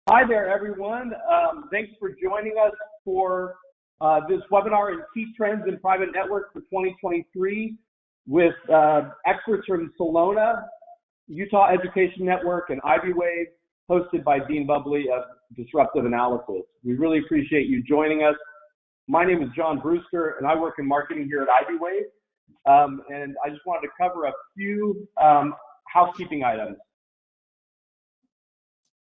Hi there, everyone. Thanks for joining us for this webinar in Key Trends in Private Networks for 2023 with experts from Celona, Utah Education Network, and iBwave, hosted by Dean Bubley of Disruptive Analysis. We really appreciate you joining us. My name is John Brewster, and I work in marketing here at iBwave. And I just wanted to cover a few housekeeping items.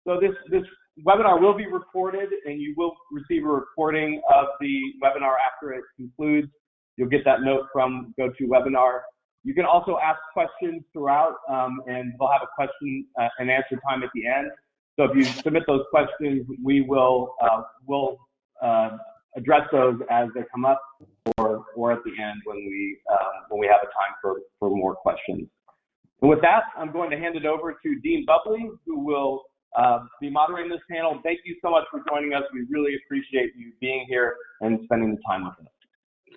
So this webinar will be recorded, and you will receive a recording of the webinar after it concludes. You'll get that note from GoToWebinar. You can also ask questions throughout, and we'll have a question and answer time at the end. So if you submit those questions, we will address those as they come up, or at the end when we have a time for more questions. And with that, I'm going to hand it over to Dean Bubley, who will be moderating this panel. Thank you so much for joining us. We really appreciate you being here and spending the time with us.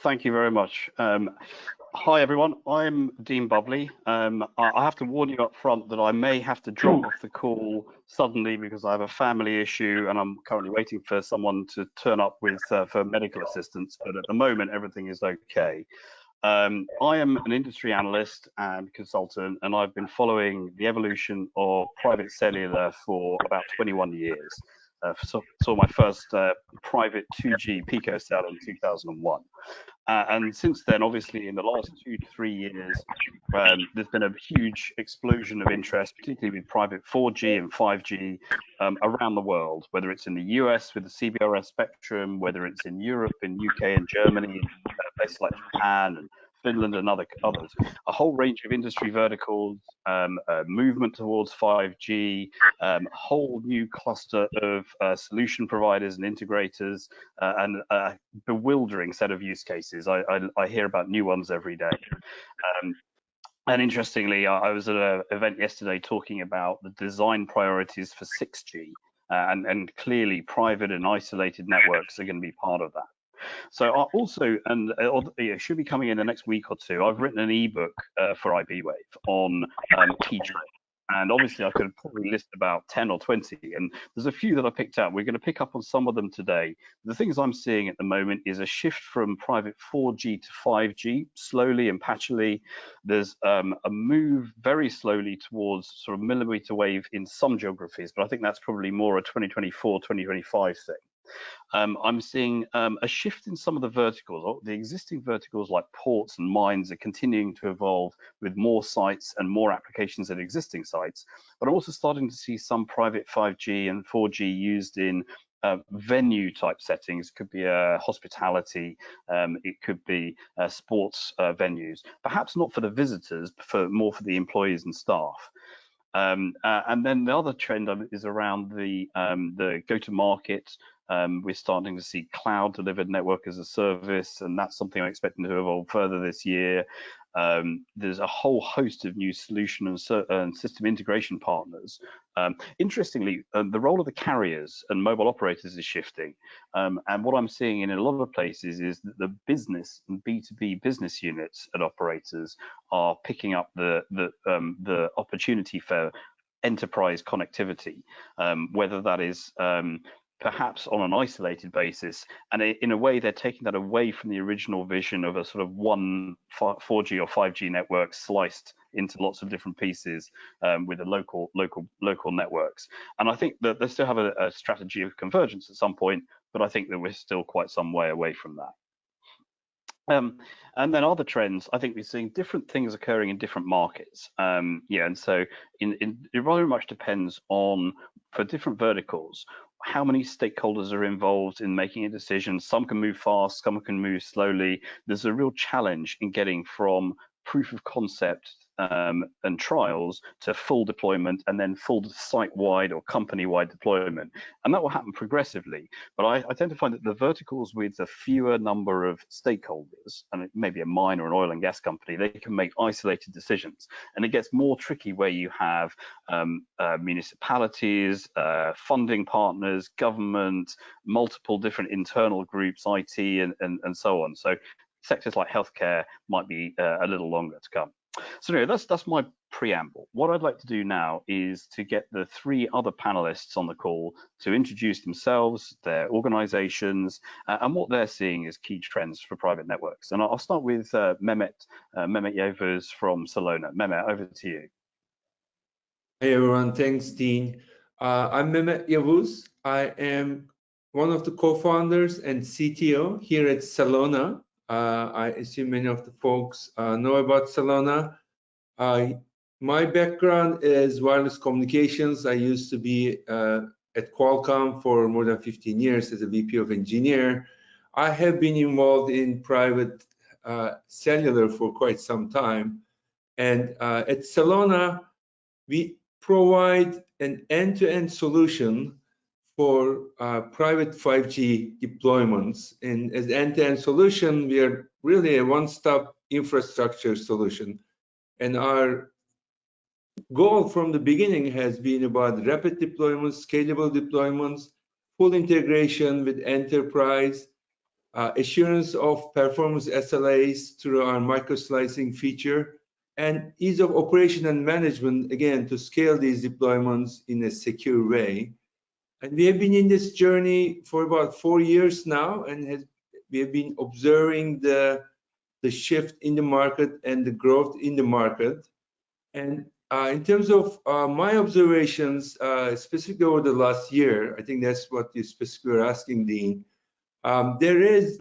Thank you very much. Hi, everyone. I'm Dean Bubley. I have to warn you up front that I may have to drop off the call suddenly because I have a family issue and I'm currently waiting for someone to turn up with for medical assistance. But at the moment, everything is okay. I am an industry analyst and consultant, and I've been following the evolution of private cellular for about 21 years. Saw my first private 2G picocell in 2001. And since then, obviously, in the last 2 to 3 years, there's been a huge explosion of interest, particularly with private 4G and 5G around the world, whether it's in the US with the CBRS spectrum, whether it's in Europe, in UK and Germany, places like Japan and Finland and others. A whole range of industry verticals, movement towards 5G, a whole new cluster of solution providers and integrators, and a bewildering set of use cases. I hear about new ones every day. And interestingly, I was at an event yesterday talking about the design priorities for 6G, and clearly private and isolated networks are going to be part of that. So also, and it should be coming in the next week or two, I've written an eBook for iBwave on key trends. And obviously I could probably list about 10 or 20, and there's a few that I picked out. We're going to pick up on some of them today. The things I'm seeing at the moment is a shift from private 4G to 5G, slowly and patchily. There's a move very slowly towards sort of millimeter wave in some geographies, but I think that's probably more a 2024, 2025 thing. I'm seeing a shift in some of the verticals. The existing verticals like ports and mines are continuing to evolve with more sites and more applications at existing sites. But I'm also starting to see some private 5G and 4G used in venue type settings. It could be hospitality, it could be sports venues, perhaps not for the visitors, but more for the employees and staff. And then the other trend is around the go-to-market. We're starting to see cloud delivered network as a service, and that's something I'm expecting to evolve further this year. There's a whole host of new solution and system integration partners. Interestingly, the role of the carriers and mobile operators is shifting. And what I'm seeing in a lot of places is that the business and B2B business units and operators are picking up the opportunity for enterprise connectivity, whether that is perhaps on an isolated basis, and in a way they're taking that away from the original vision of a sort of one 4G or 5G network sliced into lots of different pieces with the local networks. And I think that they still have a strategy of convergence at some point, but I think that we're still quite some way away from that. And then other trends, I think we're seeing different things occurring in different markets. And so it very much depends on, for different verticals, how many stakeholders are involved in making a decision. Some can move fast, some can move slowly. There's a real challenge in getting from proof of concept and trials to full deployment, and then full site-wide or company-wide deployment. And that will happen progressively. But I tend to find that the verticals with a fewer number of stakeholders, and it may be a mine or an oil and gas company, they can make isolated decisions. And it gets more tricky where you have municipalities, funding partners, government, multiple different internal groups, IT, and so on. So sectors like healthcare might be a little longer to come. So anyway, that's my preamble. What I'd like to do now is to get the three other panelists on the call to introduce themselves, their organizations, and what they're seeing as key trends for private networks. And I'll start with Mehmet Yavuz from Celona. Mehmet, over to you. Hey everyone, thanks Dean. I'm Mehmet Yavuz. I am one of the co-founders and CTO here at Celona. I assume many of the folks know about Celona. My background is wireless communications. I used to be at Qualcomm for more than 15 years as a VP of engineer. I have been involved in private cellular for quite some time. And at Celona, we provide an end-to-end solution for private 5G deployments. And as end-to-end solution, we are really a one-stop infrastructure solution. And our goal from the beginning has been about rapid deployments, scalable deployments, full integration with enterprise, assurance of performance SLAs through our micro-slicing feature, and ease of operation and management, again, to scale these deployments in a secure way. And we have been in this journey for about 4 years now, and we have been observing the shift in the market and the growth in the market. And in terms of my observations, specifically over the last year, I think that's what you specifically were asking, Dean. There is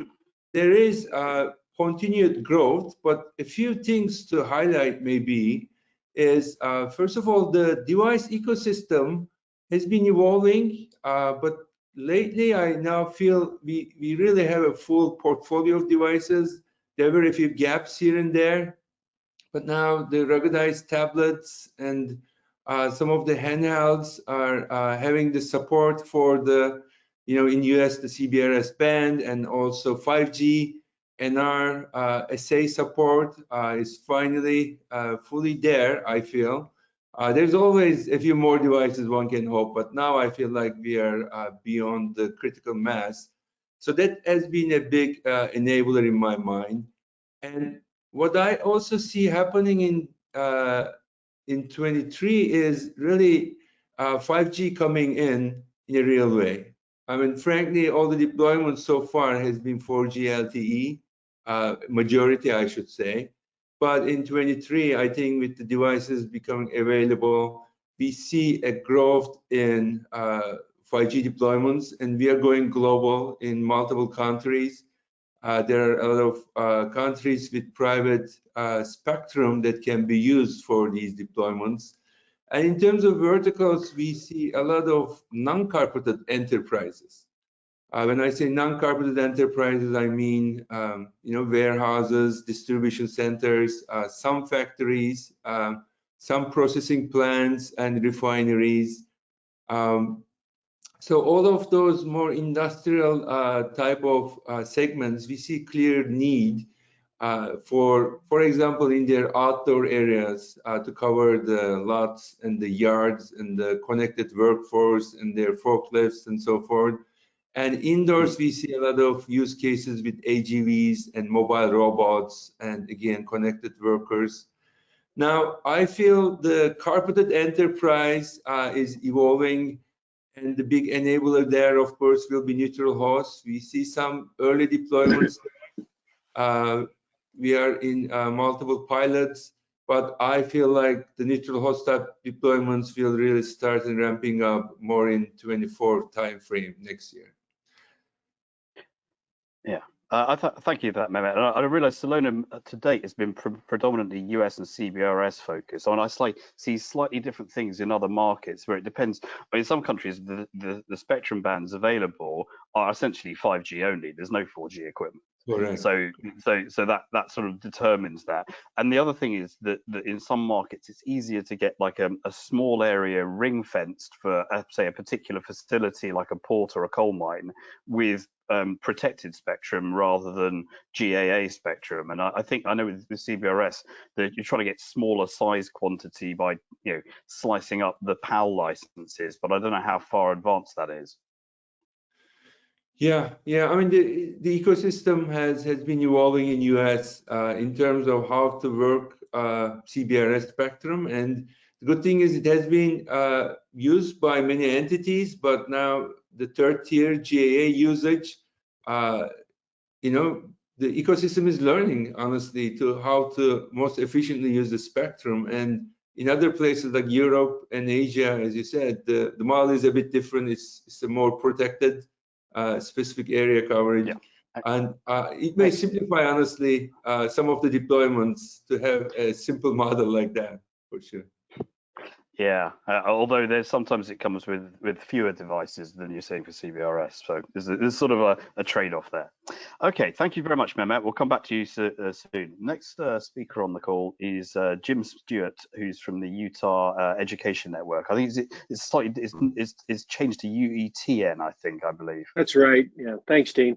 continued growth, but a few things to highlight maybe is, first of all, the device ecosystem has been evolving, but lately I now feel we really have a full portfolio of devices. There were a few gaps here and there, but now the ruggedized tablets and some of the handhelds are having the support for the, in US, the CBRS band, and also 5G. And our SA support is finally fully there, I feel. There's always a few more devices one can hope, but now I feel like we are beyond the critical mass. So that has been a big enabler in my mind. And what I also see happening in 23 is really 5G coming in a real way. I mean, frankly, all the deployments so far has been 4G LTE, majority, I should say. But in 23, I think with the devices becoming available, we see a growth in 5G deployments, and we are going global in multiple countries. There are a lot of countries with private spectrum that can be used for these deployments. And in terms of verticals, we see a lot of non-carpeted enterprises. When I say non-carpeted enterprises, I mean, warehouses, distribution centers, some factories, some processing plants and refineries. So all of those more industrial type of segments, we see clear need for example, in their outdoor areas to cover the lots and the yards and the connected workforce and their forklifts and so forth. And indoors, we see a lot of use cases with AGVs and mobile robots and, again, connected workers. Now, I feel the carpeted enterprise is evolving, and the big enabler there, of course, will be neutral hosts. We see some early deployments. We are in multiple pilots, but I feel like the neutral host type deployments will really start and ramping up more in 24 timeframe next year. Yeah, thank you for that, Mehmet. And I realize Celona to date has been predominantly US and CBRS focused. And I see slightly different things in other markets where it depends. In some countries, the spectrum bands available are essentially 5G only. There's no 4G equipment. Correct. So that sort of determines that. And the other thing is that in some markets it's easier to get like a small area ring fenced for say a particular facility like a port or a coal mine with protected spectrum rather than GAA spectrum. And I know with CBRS that you're trying to get smaller size quantity by slicing up the PAL licenses, but I don't know how far advanced that is. Yeah. I mean, the ecosystem has been evolving in US in terms of how to work CBRS spectrum. And the good thing is it has been used by many entities, but now the third tier GAA usage, you know, the ecosystem is learning, honestly, to how to most efficiently use the spectrum. And in other places like Europe and Asia, as you said, the model is a bit different. It's a more protected, specific area coverage. Yeah. And it may simplify, honestly, some of the deployments to have a simple model like that, for sure. Yeah, although sometimes it comes with fewer devices than you're seeing for CBRS, so there's sort of a trade-off there. Okay, thank you very much, Mehmet. We'll come back to you soon. Next speaker on the call is Jim Stewart, who's from the Utah Education Network. I think it's changed to UETN, I believe. That's right. Yeah, thanks, Dean.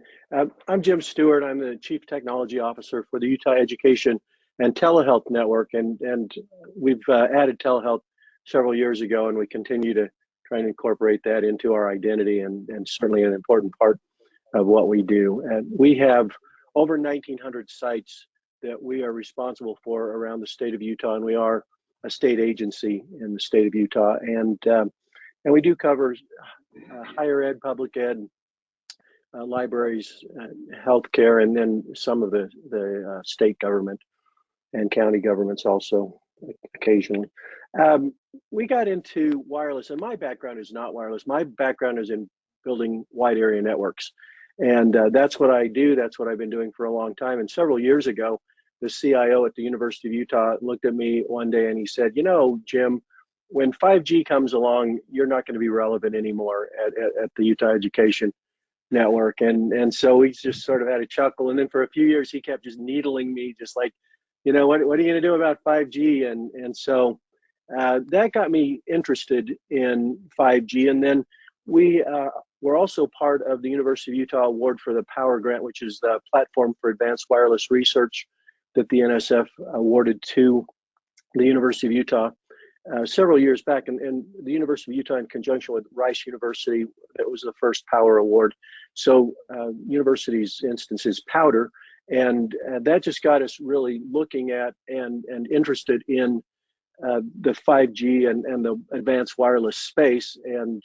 I'm Jim Stewart. I'm the Chief Technology Officer for the Utah Education and Telehealth Network, and we've added telehealth several years ago, and we continue to try and incorporate that into our identity, and certainly an important part of what we do. And we have over 1,900 sites that we are responsible for around the state of Utah, and we are a state agency in the state of Utah, and we do cover higher ed, public ed, libraries, healthcare, and then some of the state government and county governments also occasionally. We got into wireless, and my background is not wireless. My background is in building wide area networks. And that's what I do. That's what I've been doing for a long time. And several years ago, the CIO at the University of Utah looked at me one day and he said, you know, Jim, when 5G comes along, you're not going to be relevant anymore at the Utah Education Network. And so we just sort of had a chuckle. And then for a few years, he kept just needling me, just like, you know, what are you going to do about 5G? And so that got me interested in 5G. And then we're also part of the University of Utah Award for the Power Grant, which is the platform for advanced wireless research that the NSF awarded to the University of Utah several years back. And the University of Utah, in conjunction with Rice University, that was the first Power Award. So university's instance is Powder. And that just got us really looking at and interested in the 5G and the advanced wireless space. And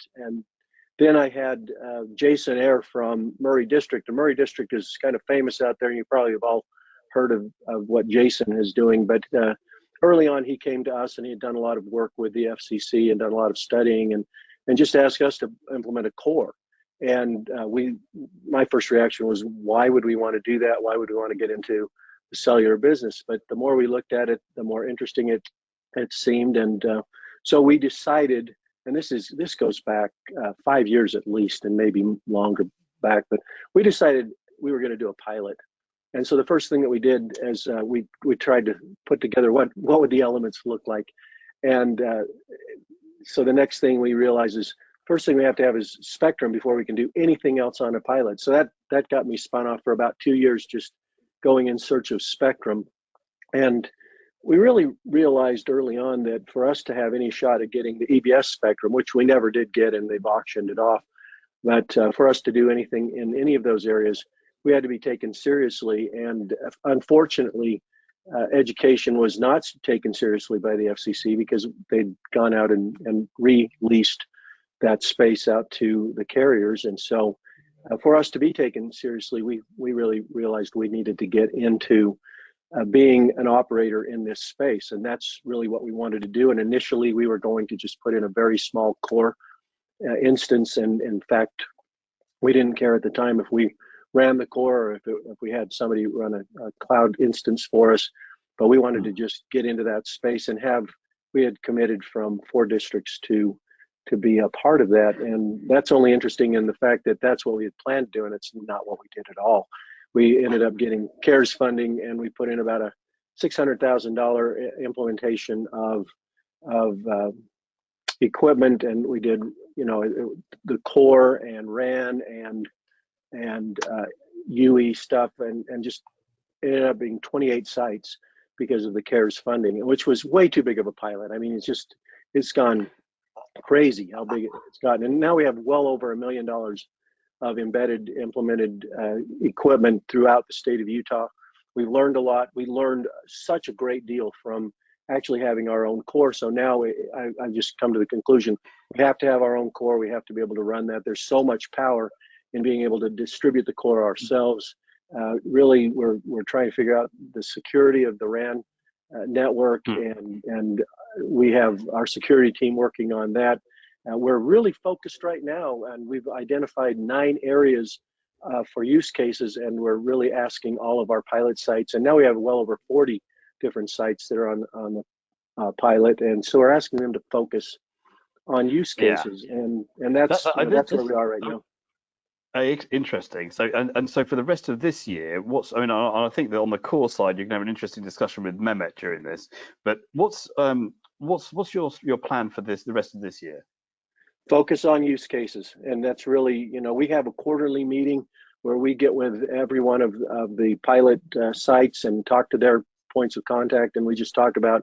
then I had Jason Ayer from Murray District. And Murray District is kind of famous out there, and you probably have all heard of what Jason is doing. But early on, he came to us, and he had done a lot of work with the FCC and done a lot of studying, and just asked us to implement a core. And my first reaction was, why would we want to do that? Why would we want to get into the cellular business? But the more we looked at it, the more interesting it seemed. And so we decided, and this goes back 5 years at least, and maybe longer back, but we decided we were going to do a pilot. And so the first thing that we did is we tried to put together what would the elements look like. And so the next thing we realized is, first thing we have to have is spectrum before we can do anything else on a pilot. So that got me spun off for about 2 years, just going in search of spectrum. And we really realized early on that for us to have any shot at getting the EBS spectrum, which we never did get, and they've auctioned it off, but for us to do anything in any of those areas, we had to be taken seriously. And unfortunately, education was not taken seriously by the FCC, because they'd gone out and released that space out to the carriers. And so for us to be taken seriously, we really realized we needed to get into being an operator in this space. And that's really what we wanted to do. And initially we were going to just put in a very small core instance. And in fact, we didn't care at the time if we ran the core or if we had somebody run a cloud instance for us, but we wanted to just get into that space and we had committed from 4 districts to be a part of that. And that's only interesting in the fact that that's what we had planned to do, and it's not what we did at all. We ended up getting CARES funding, and we put in about a $600,000 implementation of equipment, and we did, the core and RAN and UE stuff, and just ended up being 28 sites because of the CARES funding, which was way too big of a pilot. I mean, it's gone crazy how big it's gotten. And now we have well over $1 million of embedded, implemented equipment throughout the state of Utah. We've learned a lot. We learned such a great deal from actually having our own core. So now I've just come to the conclusion, we have to have our own core. We have to be able to run that. There's so much power in being able to distribute the core ourselves. Really, we're trying to figure out the security of the RAN network, and we have our security team working on that. We're really focused right now, and we've identified 9 areas for use cases, and we're really asking all of our pilot sites, and now we have well over 40 different sites that are on the pilot, and so we're asking them to focus on use cases, and that's where we are right now. Interesting. So and so for the rest of this year, I think that on the core side you can have an interesting discussion with Mehmet during this. But what's your plan for the rest of this year? Focus on use cases, and that's really, we have a quarterly meeting where we get with every one of the pilot sites and talk to their points of contact, and we just talk about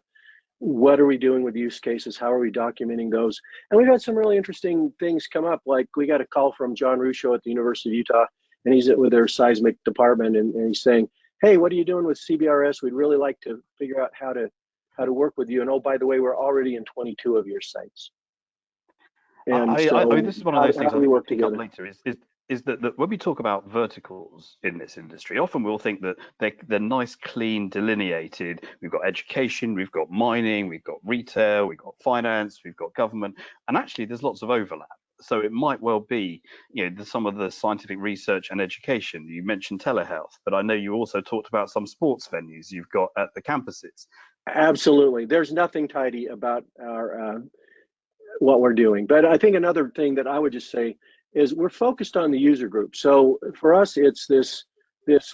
what are we doing with use cases, how are we documenting those. And we've had some really interesting things come up, like we got a call from John Ruscio at the University of Utah, and he's with their seismic department, and he's saying, hey, what are you doing with CBRS? We'd really like to figure out how to work with you, and oh, by the way, we're already in 22 of your sites. And I mean, this is one of those things I we work pick together. up later is that when we talk about verticals in this industry, often we'll think that they're nice, clean, delineated. We've got education, we've got mining, we've got retail, we've got finance, we've got government, and actually there's lots of overlap. So it might well be, some of the scientific research and education. You mentioned telehealth, but I know you also talked about some sports venues you've got at the campuses. Absolutely. There's nothing tidy about our what we're doing. But I think another thing that I would just say is we're focused on the user group. So for us, it's this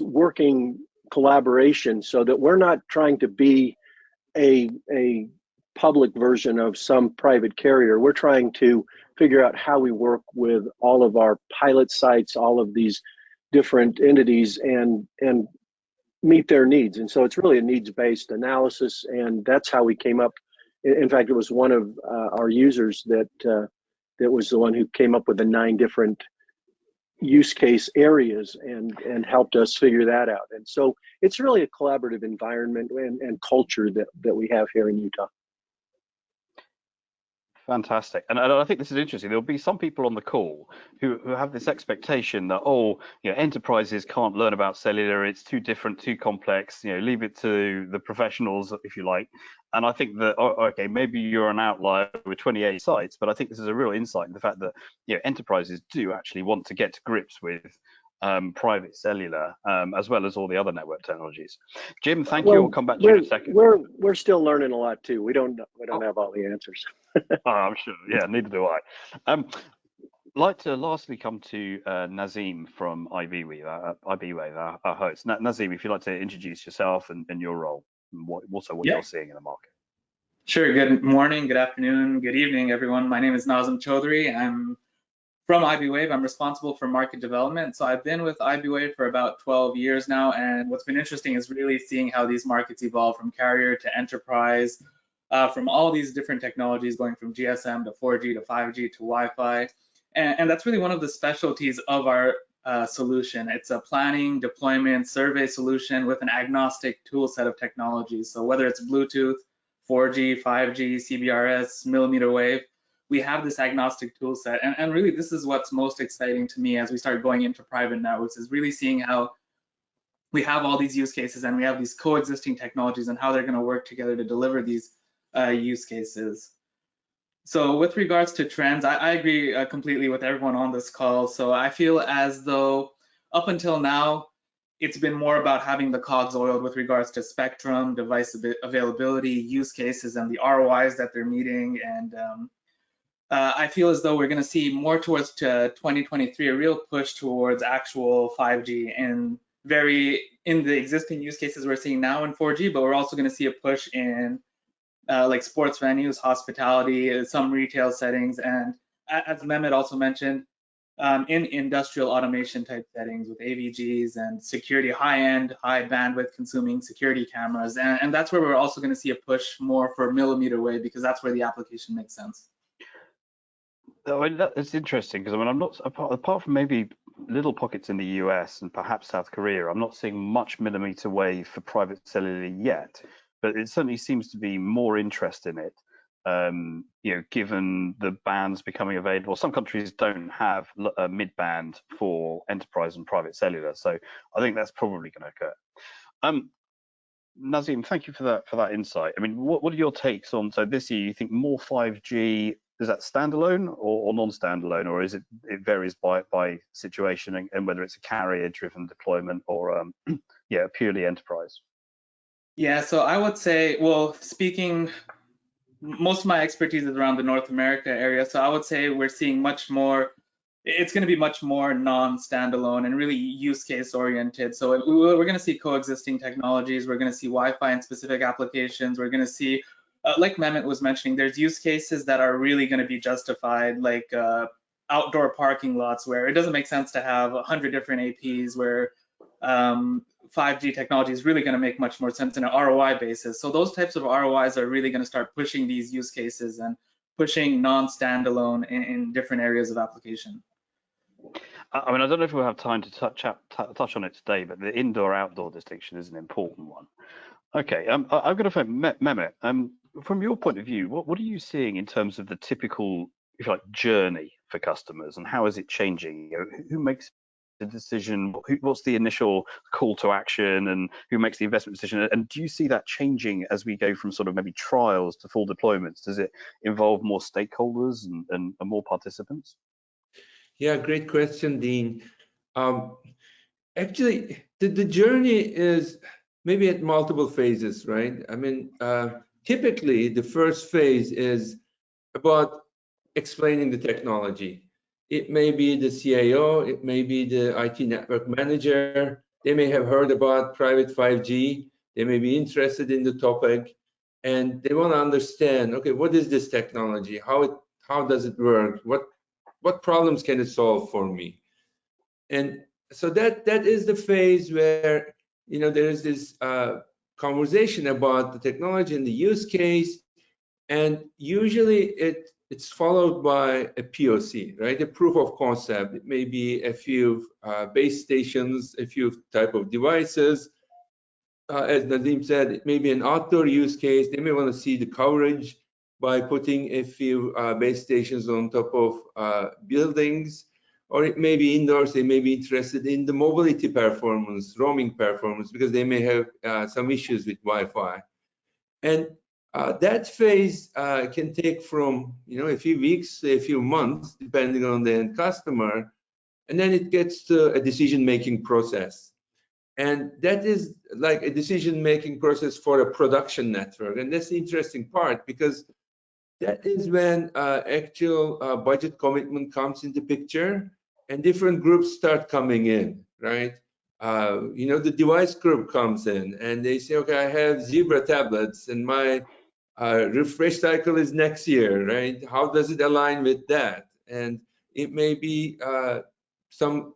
working collaboration, so that we're not trying to be a public version of some private carrier. We're trying to figure out how we work with all of our pilot sites, all of these different entities, and meet their needs. And so it's really a needs-based analysis, and that's how we came up. In fact, it was one of our users that was the one who came up with the 9 different use case areas and helped us figure that out. And so it's really a collaborative environment and culture that we have here in Utah. Fantastic. And I think this is interesting. There'll be some people on the call who have this expectation that, enterprises can't learn about cellular. It's too different, too complex. Leave it to the professionals, if you like. And I think that, okay, maybe you're an outlier with 28 sites, but I think this is a real insight in the fact that, enterprises do actually want to get to grips with private cellular, as well as all the other network technologies. Jim, thank you. I'll come back to you in a second. We're still learning a lot too. We don't have all the answers. Oh, I'm sure. Yeah, neither do I. I'd like to lastly come to Nazim from iBwave, our host. Nazim, if you'd like to introduce yourself and your role, and what you're seeing in the market. Sure. Good morning, good afternoon, good evening, everyone. My name is Nazim Chaudhry. I'm from iBwave. I'm responsible for market development. So I've been with iBwave for about 12 years now, and what's been interesting is really seeing how these markets evolve from carrier to enterprise, from all these different technologies going from GSM to 4G to 5G to Wi-Fi. And that's really one of the specialties of our solution. It's a planning, deployment, survey solution with an agnostic tool set of technologies. So whether it's Bluetooth, 4G, 5G, CBRS, millimeter wave, we have this agnostic tool set. And really, this is what's most exciting to me as we start going into private networks, is really seeing how we have all these use cases and we have these coexisting technologies and how they're going to work together to deliver these use cases. So with regards to trends, I agree completely with everyone on this call. So I feel as though up until now, it's been more about having the cogs oiled with regards to spectrum, device availability, use cases, and the ROIs that they're meeting. And I feel as though we're going to see more towards 2023, a real push towards actual 5G in the existing use cases we're seeing now in 4G, but we're also going to see a push in like sports venues, hospitality, some retail settings, and as Mehmet also mentioned, in industrial automation type settings with AVGs and security, high-end, high bandwidth consuming security cameras. And that's where we're also going to see a push more for millimeter wave, because that's where the application makes sense. It's interesting because I'm not, apart from maybe little pockets in the US and perhaps South Korea. I'm not seeing much millimeter wave for private cellular yet, but it certainly seems to be more interest in it. Given the bands becoming available, some countries don't have a mid-band for enterprise and private cellular, so I think that's probably going to occur. Nazim, thank you for that insight. I mean, what are your takes on, so this year you think more 5G, is that standalone or non-standalone, or is it varies by situation and whether it's a carrier-driven deployment or purely enterprise? Yeah, so I would say, well, most of my expertise is around the North America area, so I would say we're seeing much more. It's going to be much more non-standalone and really use case oriented. So we're going to see coexisting technologies. We're going to see Wi-Fi in specific applications. We're going to see, like Mehmet was mentioning, there's use cases that are really going to be justified, like outdoor parking lots where it doesn't make sense to have 100 different APs, where 5G technology is really going to make much more sense in an ROI basis. So those types of ROIs are really going to start pushing these use cases and pushing non-standalone in different areas of application. I mean, I don't know if we'll have time to touch on it today, but the indoor-outdoor distinction is an important one. Okay, I've got to find Mehmet. From your point of view, what are you seeing in terms of the typical, if you like, journey for customers, and how is it changing? Who makes the decision? What's the initial call to action, and who makes the investment decision? And do you see that changing as we go from sort of maybe trials to full deployments? Does it involve more stakeholders and more participants? Yeah, great question, Dean. Actually, the journey is maybe at multiple phases, right? I mean, typically the first phase is about explaining the technology. It may be the CIO, it may be the IT network manager. They may have heard about private 5G. They may be interested in the topic, and they want to understand, okay, what is this technology? How does it work? What problems can it solve for me? And so that is the phase where, there is this conversation about the technology and the use case, and usually it's followed by a POC, right? A proof of concept. It may be a few base stations, a few type of devices. As Nazim said, it may be an outdoor use case. They may want to see the coverage by putting a few base stations on top of buildings, or it may be indoors. They may be interested in the mobility performance, roaming performance, because they may have some issues with Wi-Fi. And that phase can take from a few weeks to a few months, depending on the end customer, and then it gets to a decision-making process. And that is like a decision-making process for a production network, and that's the interesting part, because that is when actual budget commitment comes into picture, and different groups start coming in, right? The device group comes in, and they say, okay, I have Zebra tablets, and my refresh cycle is next year, right? How does it align with that? And it may be some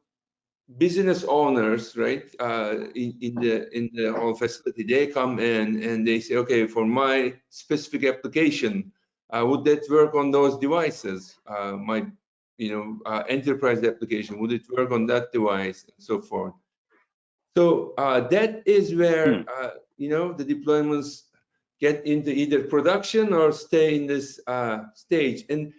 business owners, right, in the whole facility. They come in and they say, okay, for my specific application, would that work on those devices? My enterprise application, would it work on that device, and so forth. So that is where the deployments get into either production or stay in this stage. And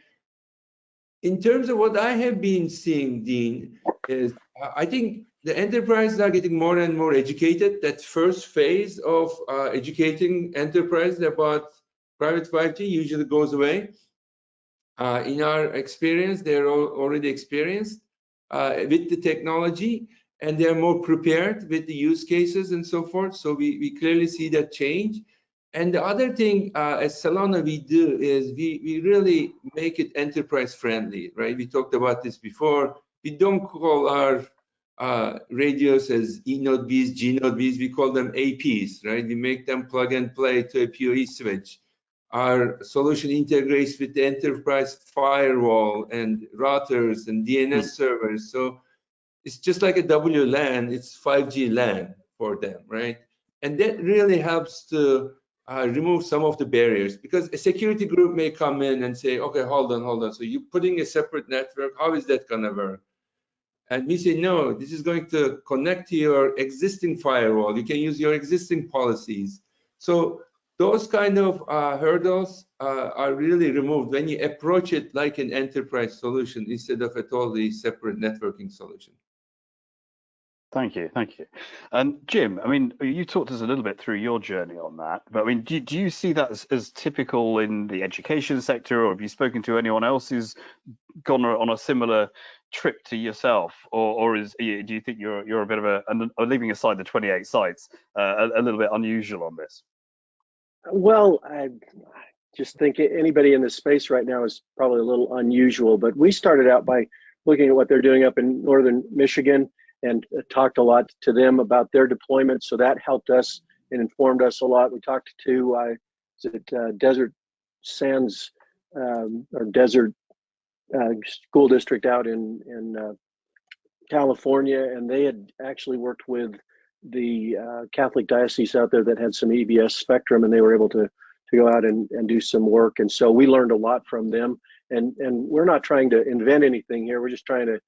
in terms of what I have been seeing, Dean, is I think the enterprises are getting more and more educated. That first phase of educating enterprises about private 5G usually goes away. In our experience, they're already experienced with the technology, and they're more prepared with the use cases and so forth. So we clearly see that change. And the other thing as Celona we do is we really make it enterprise friendly, right? We talked about this before. We don't call our radios as E node Bs, G node Bs. We call them APs, right? We make them plug and play to a PoE switch. Our solution integrates with the enterprise firewall and routers and DNS servers. So it's just like a WLAN, it's 5G LAN for them, right? And that really helps to remove some of the barriers, because a security group may come in and say, okay, hold on. So you're putting a separate network, how is that gonna work? And we say, no, this is going to connect to your existing firewall. You can use your existing policies. So those kind of hurdles are really removed when you approach it like an enterprise solution instead of a totally separate networking solution. Thank you, thank you. And Jim, I mean, you talked us a little bit through your journey on that, but I mean, do you see that as typical in the education sector, or have you spoken to anyone else who's gone on a similar trip to yourself, or do you think you're a bit of a, leaving aside the 28 sites, a little bit unusual on this? Well, I just think anybody in this space right now is probably a little unusual, but we started out by looking at what they're doing up in northern Michigan and talked a lot to them about their deployment. So that helped us and informed us a lot. We talked to Desert Sands or Desert School District out in California, and they had actually worked with the Catholic diocese out there that had some EBS spectrum, and they were able to go out and do some work. And so we learned a lot from them. And we're not trying to invent anything here. We're just trying to,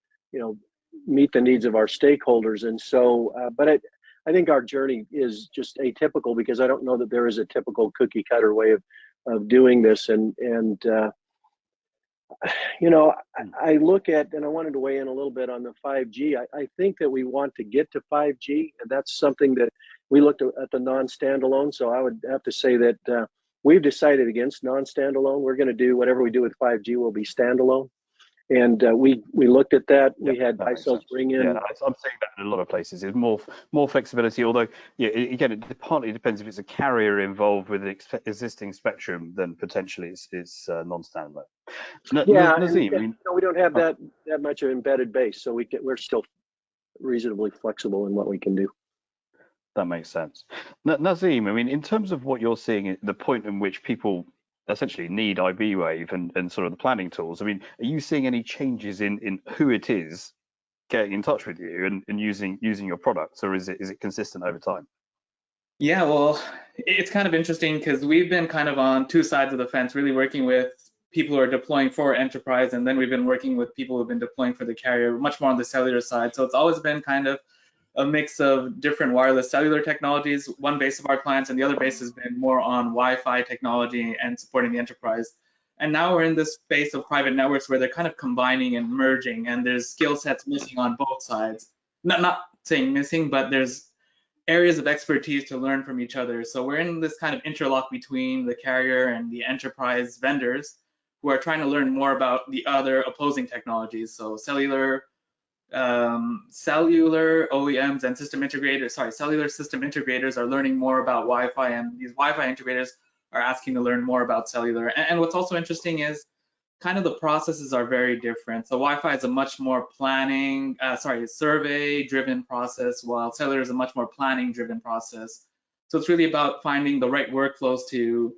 meet the needs of our stakeholders. And so, but I think our journey is just atypical because I don't know that there is a typical cookie cutter way of doing this. And I look at, and I wanted to weigh in a little bit on the 5G. I think that we want to get to 5G, and that's something that we looked at the non-standalone. So I would have to say that we've decided against non-standalone. We're going to do whatever we do with 5G will be standalone. And we looked at that. We had ISOs bring in. Yeah, I'm seeing that in a lot of places. There's more flexibility. Although, again, it partly depends if it's a carrier involved with the existing spectrum, then potentially it's non-standalone. Nazim, we don't have that much of embedded base, so we're still reasonably flexible in what we can do. That makes sense. Nazim, I mean, in terms of what you're seeing, the point in which people essentially need iBwave and sort of the planning tools, I mean, are you seeing any changes in who it is getting in touch with you and using your products, or is it consistent over time? Yeah, well, it's kind of interesting because we've been kind of on two sides of the fence, really working with people who are deploying for enterprise, and then we've been working with people who've been deploying for the carrier, much more on the cellular side. So it's always been kind of a mix of different wireless cellular technologies. One base of our clients and the other base has been more on Wi-Fi technology and supporting the enterprise. And now we're in this space of private networks where they're kind of combining and merging, and there's skill sets missing on both sides. Not saying missing, but there's areas of expertise to learn from each other. So we're in this kind of interlock between the carrier and the enterprise vendors who are trying to learn more about the other opposing technologies. So cellular OEMs and cellular system integrators are learning more about Wi-Fi, and these Wi-Fi integrators are asking to learn more about cellular. And what's also interesting is kind of the processes are very different. So Wi-Fi is a much more survey-driven process, while cellular is a much more planning-driven process. So it's really about finding the right workflows to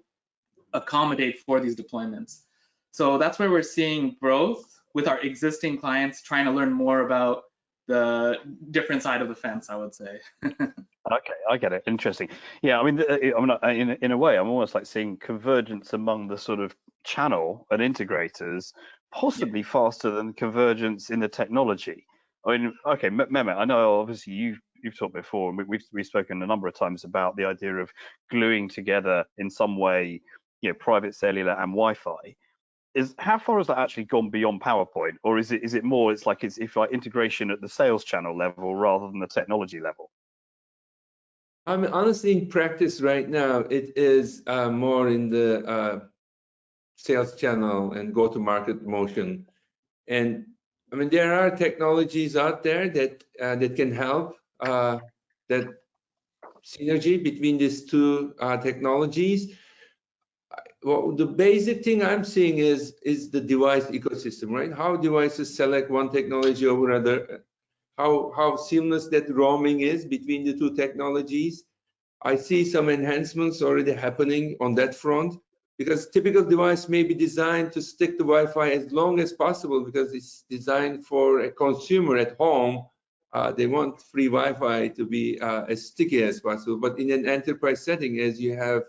accommodate for these deployments. So that's where we're seeing growth with our existing clients, trying to learn more about the different side of the fence, I would say. Okay, I get it. Interesting. Yeah, I mean, in a way, I'm almost like seeing convergence among the sort of channel and integrators, possibly faster than convergence in the technology. I mean, okay, Mehmet, I know obviously you've talked before, and we've spoken a number of times about the idea of gluing together in some way, private cellular and Wi-Fi. How far has that actually gone beyond PowerPoint, or is it more? It's like integration at the sales channel level rather than the technology level. I mean, honestly, in practice right now, it is more in the sales channel and go-to-market motion. And I mean, there are technologies out there that can help that synergy between these two technologies. Well, the basic thing I'm seeing is the device ecosystem, right? How devices select one technology over another, how seamless that roaming is between the two technologies. I see some enhancements already happening on that front, because typical device may be designed to stick to Wi-Fi as long as possible because it's designed for a consumer at home. They want free Wi-Fi to be as sticky as possible. But in an enterprise setting, as you have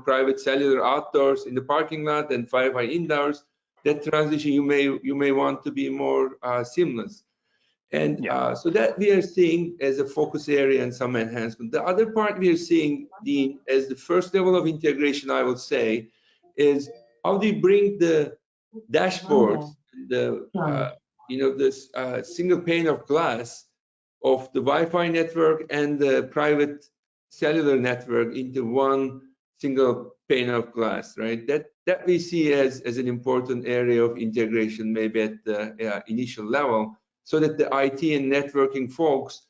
private cellular outdoors in the parking lot and Wi-Fi indoors, that transition you may want to be more seamless. And so that we are seeing as a focus area and some enhancement. The other part we are seeing, Dean, as the first level of integration, I would say, is how do you bring the dashboards, the this single pane of glass of the Wi-Fi network and the private cellular network into one single pane of glass, right? That we see as an important area of integration, maybe at the initial level, so that the IT and networking folks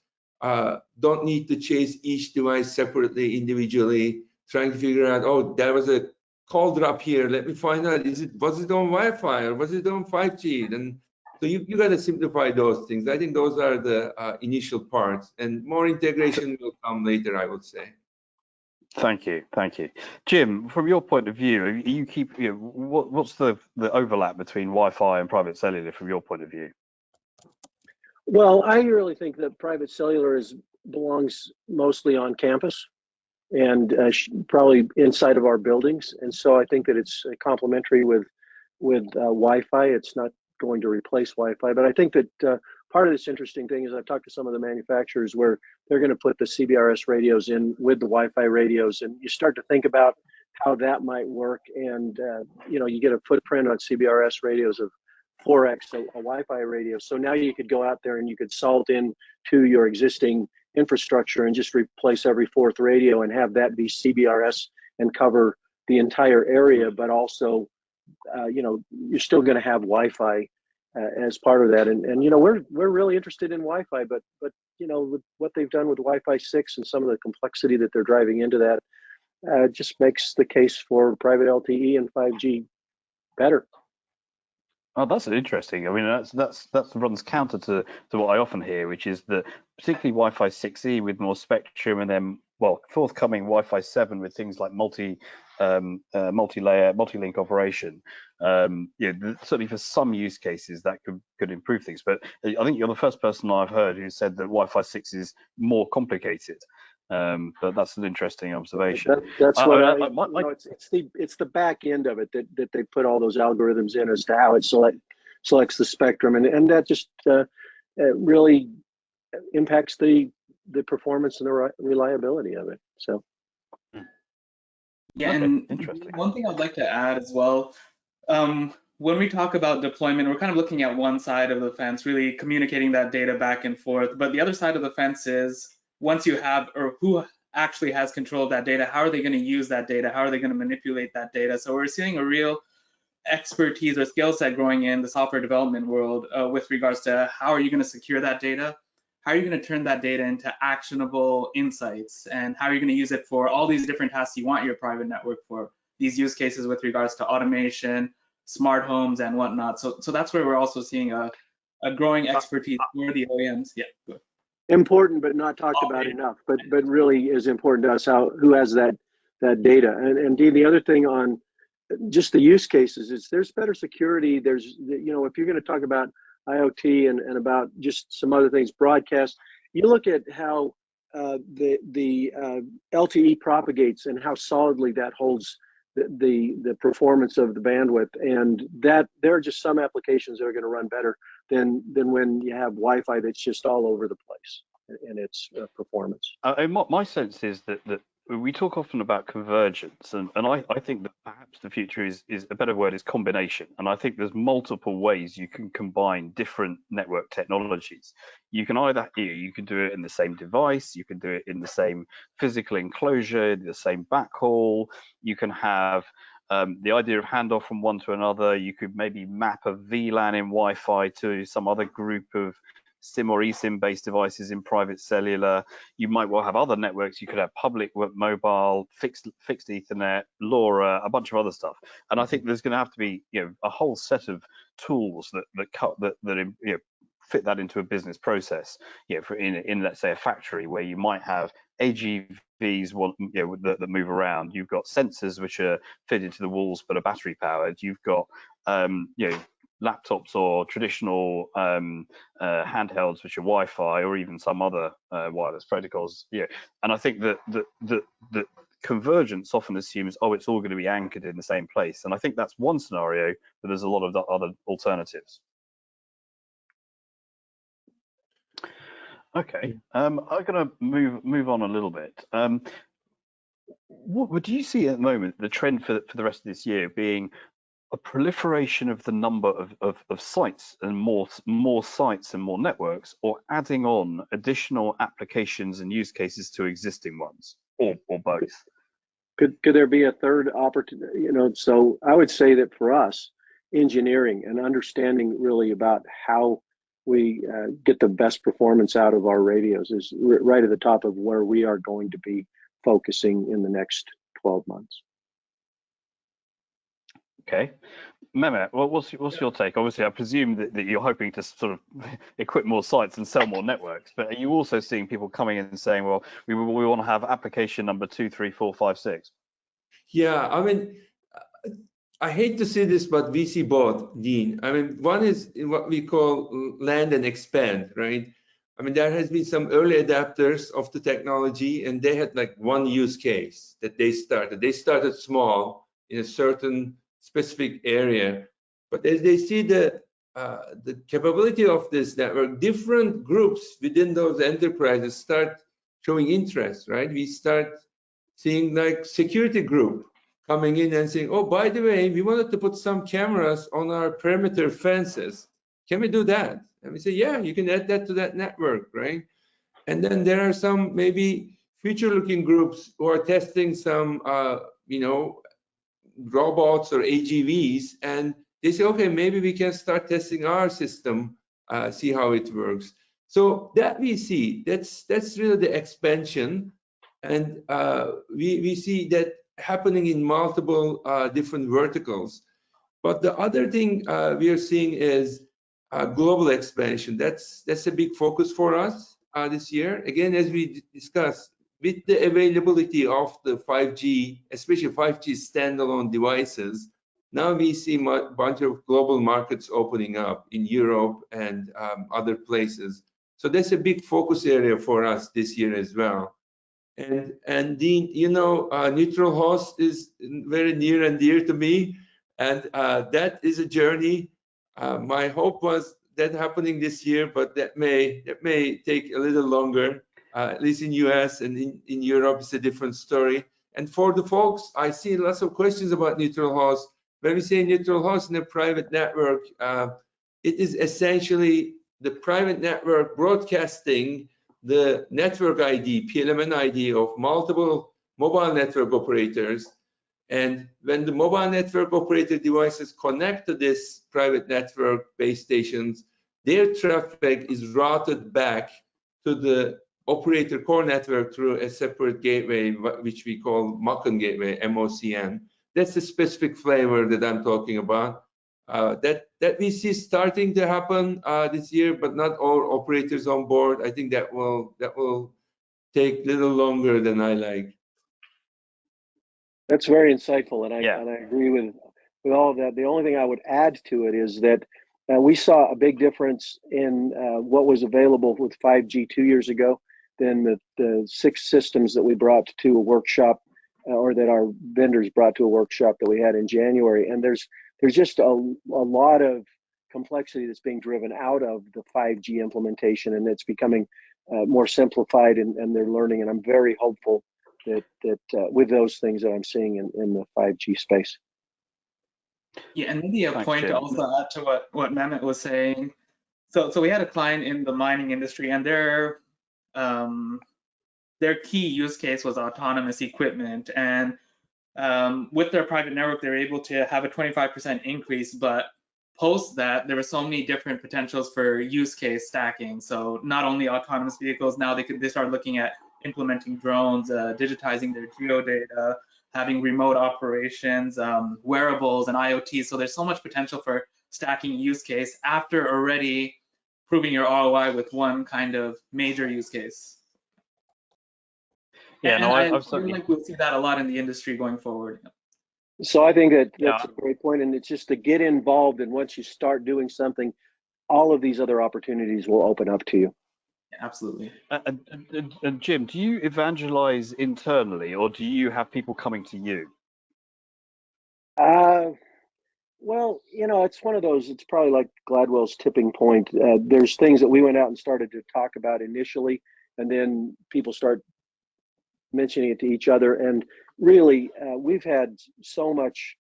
don't need to chase each device separately, individually, trying to figure out, oh, there was a call drop here. Let me find out, was it on Wi-Fi or was it on 5G? And so you got to simplify those things. I think those are the initial parts, and more integration will come later, I would say. Thank you, Jim. From your point of view, what's the overlap between Wi-Fi and private cellular from your point of view? Well, I really think that private cellular belongs mostly on campus and probably inside of our buildings, and so I think that it's complementary with Wi-Fi. It's not going to replace Wi-Fi, but I think that part of this interesting thing is I've talked to some of the manufacturers where they're going to put the CBRS radios in with the Wi-Fi radios, and you start to think about how that might work, and you get a footprint on CBRS radios of 4x a Wi-Fi radio. So now you could go out there and you could salt in to your existing infrastructure and just replace every fourth radio and have that be CBRS and cover the entire area, but also you're still going to have Wi-Fi as part of that. And we're really interested in Wi-Fi, but with what they've done with Wi-Fi 6 and some of the complexity that they're driving into that, just makes the case for private LTE and 5G better. Oh, that's interesting. I mean, that runs counter to what I often hear, which is that particularly Wi-Fi 6E with more spectrum, and then forthcoming Wi-Fi 7 with things like multi-layer, multi-link operation. Certainly for some use cases that could improve things. But I think you're the first person I've heard who said that Wi-Fi 6 is more complicated. But that's an interesting observation. That's what it's the back end of it that they put all those algorithms in as to how it selects the spectrum, and that just really impacts the performance and the reliability of it. So yeah, and one thing I'd like to add as well, when we talk about deployment, we're kind of looking at one side of the fence, really communicating that data back and forth, but the other side of the fence is once you have, or who actually has control of that data, how are they going to use that data? How are they going to manipulate that data? So we're seeing a real expertise or skill set growing in the software development world with regards to how are you going to secure that data? How are you going to turn that data into actionable insights? And how are you going to use it for all these different tasks you want your private network for? These use cases with regards to automation, smart homes, and whatnot. So that's where we're also seeing a growing expertise for the OEMs. Yeah, good. Important, but not talked about enough. But really is important to us who has that data. And Dean, the other thing on just the use cases is there's better security. There's if you're going to talk about IoT and about just some other things, broadcast, you look at how the LTE propagates and how solidly that holds the performance of the bandwidth, and that there are just some applications that are going to run better than when you have Wi-Fi that's just all over the place in its performance. My sense is that we talk often about convergence, and I think that perhaps the future is a better word is combination. And I think there's multiple ways you can combine different network technologies. You can you can do it in the same device, you can do it in the same physical enclosure, the same backhaul. You can have the idea of handoff from one to another. You could maybe map a VLAN in Wi-Fi to some other group of SIM or eSIM based devices in private cellular. You might well have other networks. You could have public mobile, fixed Ethernet, LoRa, a bunch of other stuff. And I think there's going to have to be a whole set of tools that fit that into a business process. In let's say a factory where you might have AGVs that move around. You've got sensors which are fitted to the walls but are battery powered. You've got laptops or traditional handhelds which are Wi-Fi or even some other wireless protocols. And I think that the convergence often assumes it's all going to be anchored in the same place, and I think that's one scenario, but there's a lot of other alternatives. Okay. I'm going to move on a little bit. What do you see at the moment, the trend for the rest of this year being a proliferation of the number of sites and more sites and more networks, or adding on additional applications and use cases to existing ones, or both? Could there be a third opportunity? You know, so I would say that for us, engineering and understanding really about how we get the best performance out of our radios is right at the top of where we are going to be focusing in the next 12 months. Okay. Mehmet, well, what's your take? Obviously, I presume that you're hoping to sort of equip more sites and sell more networks, but are you also seeing people coming in and saying, well, we want to have application number 2, 3, 4, 5, 6? Yeah, I mean, I hate to say this, but we see both, Dean. I mean, one is what we call land and expand, right? I mean, there has been some early adapters of the technology, and they had like one use case that they started. They started small in a certain specific area, but as they see the capability of this network, different groups within those enterprises start showing interest, right? We start seeing like security group coming in and saying, oh, by the way, we wanted to put some cameras on our perimeter fences. Can we do that? And we say, yeah, you can add that to that network, right? And then there are some maybe future-looking groups who are testing some, you know, robots or AGVs, and they say, okay, maybe we can start testing our system, see how it works. So that we see, that's really the expansion, and we see that happening in multiple different verticals. But the other thing we are seeing is global expansion. That's a big focus for us this year. Again, as we discussed, with the availability of the 5G, especially 5G standalone devices, now we see a bunch of global markets opening up in Europe and other places. So that's a big focus area for us this year as well. And Dean, you know, neutral host is very near and dear to me, and that is a journey. My hope was that happening this year, but that may take a little longer. At least in US and in Europe, it's a different story. And for the folks, I see lots of questions about neutral host. When we say neutral host in a private network, it is essentially the private network broadcasting the network ID, PLMN ID of multiple mobile network operators. And when the mobile network operator devices connect to this private network base stations, their traffic is routed back to the operator core network through a separate gateway, which we call MOCN gateway, MOCN. That's the specific flavor that I'm talking about. That we see starting to happen this year, but not all operators on board. I think that will take a little longer than I like. That's very insightful, and I agree with all of that. The only thing I would add to it is that we saw a big difference in what was available with 5G 2 years ago than the 6 systems that we brought to a workshop, or that our vendors brought to a workshop that we had in January. And there's just a lot of complexity that's being driven out of the 5G implementation, and it's becoming more simplified, and they're learning. And I'm very hopeful that with those things that I'm seeing in the 5G space. Yeah, and maybe a point to also add to what Mehmet was saying. So we had a client in the mining industry, and their key use case was autonomous equipment. And with their private network, they were able to have a 25% increase, but post that, there were so many different potentials for use case stacking. So not only autonomous vehicles, now they start looking at implementing drones, digitizing their geodata, having remote operations, wearables, and IoT. So there's so much potential for stacking use case after already proving your ROI with one kind of major use case. Yeah, and I feel like we'll see that a lot in the industry going forward. So I think that's a great point, and it's just to get involved, and once you start doing something, all of these other opportunities will open up to you. Absolutely. And Jim, do you evangelize internally, or do you have people coming to you? Well, it's one of those, it's probably like Gladwell's tipping point. There's things that we went out and started to talk about initially, and then people start mentioning it to each other. And really, we've had so much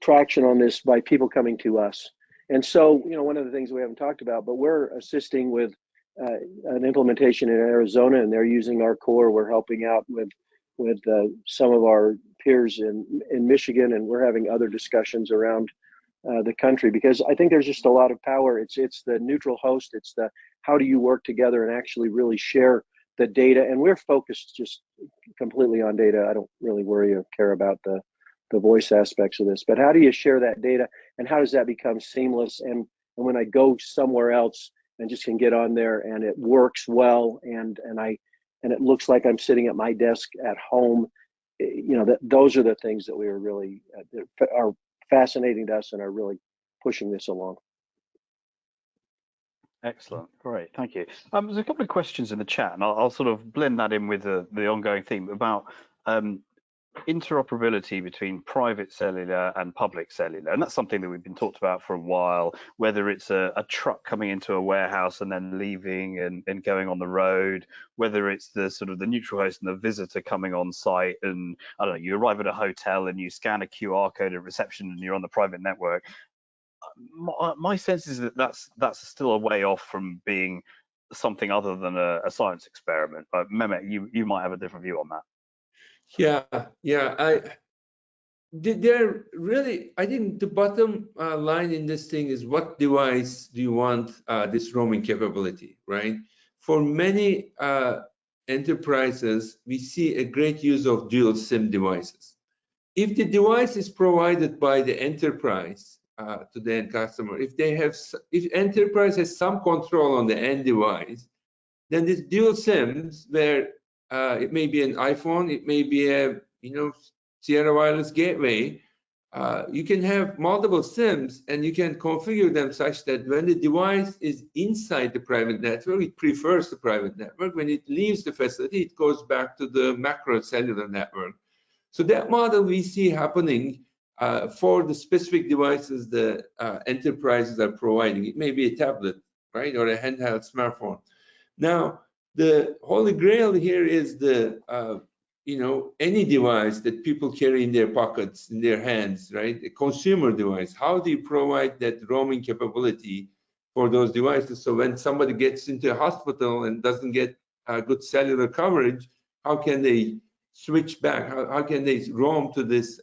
traction on this by people coming to us. And so, one of the things we haven't talked about, but we're assisting with an implementation in Arizona, and they're using our core. We're helping out with some of our peers in Michigan, and we're having other discussions around the country, because I think there's just a lot of power. It's the neutral host. It's the how do you work together and actually really share the data. And we're focused just completely on data. I don't really worry or care about the voice aspects of this, but how do you share that data, and how does that become seamless? And when I go somewhere else and just can get on there and it works well, and it looks like I'm sitting at my desk at home, those are the things that we are really are fascinating to us and are really pushing this along. Excellent, great, thank you. There's a couple of questions in the chat, and I'll sort of blend that in with the ongoing theme about interoperability between private cellular and public cellular, and that's something that we've been talked about for a while, whether it's a truck coming into a warehouse and then leaving and going on the road, whether it's the sort of the neutral host and the visitor coming on site, and I don't know, you arrive at a hotel and you scan a QR code at reception and you're on the private network. My sense is that that's still a way off from being something other than a science experiment. But Mehmet, you might have a different view on that. Yeah. They're really, I think the bottom line in this thing is, what device do you want this roaming capability, right? For many enterprises, we see a great use of dual SIM devices. If the device is provided by the enterprise to the end customer, if enterprise has some control on the end device, then this dual SIMs, where it may be an iPhone, it may be a Sierra Wireless gateway, you can have multiple SIMs, and you can configure them such that when the device is inside the private network, it prefers the private network. When it leaves the facility, it goes back to the macro cellular network. So that model we see happening for the specific devices the enterprises are providing. It may be a tablet, right, or a handheld smartphone. Now, the holy grail here is the any device that people carry in their pockets, in their hands, right? A consumer device. How do you provide that roaming capability for those devices? So when somebody gets into a hospital and doesn't get good cellular coverage, how can they switch back? How can they roam to this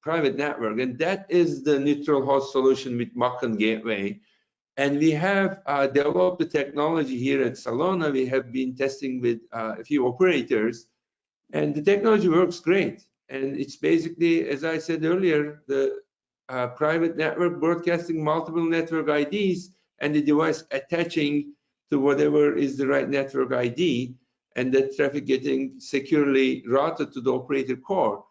private network? And that is the neutral host solution with Mach-E Gateway. And we have developed the technology here at Celona. We have been testing with a few operators, and the technology works great. And it's basically, as I said earlier, the private network broadcasting multiple network IDs and the device attaching to whatever is the right network ID, and that traffic getting securely routed to the operator core.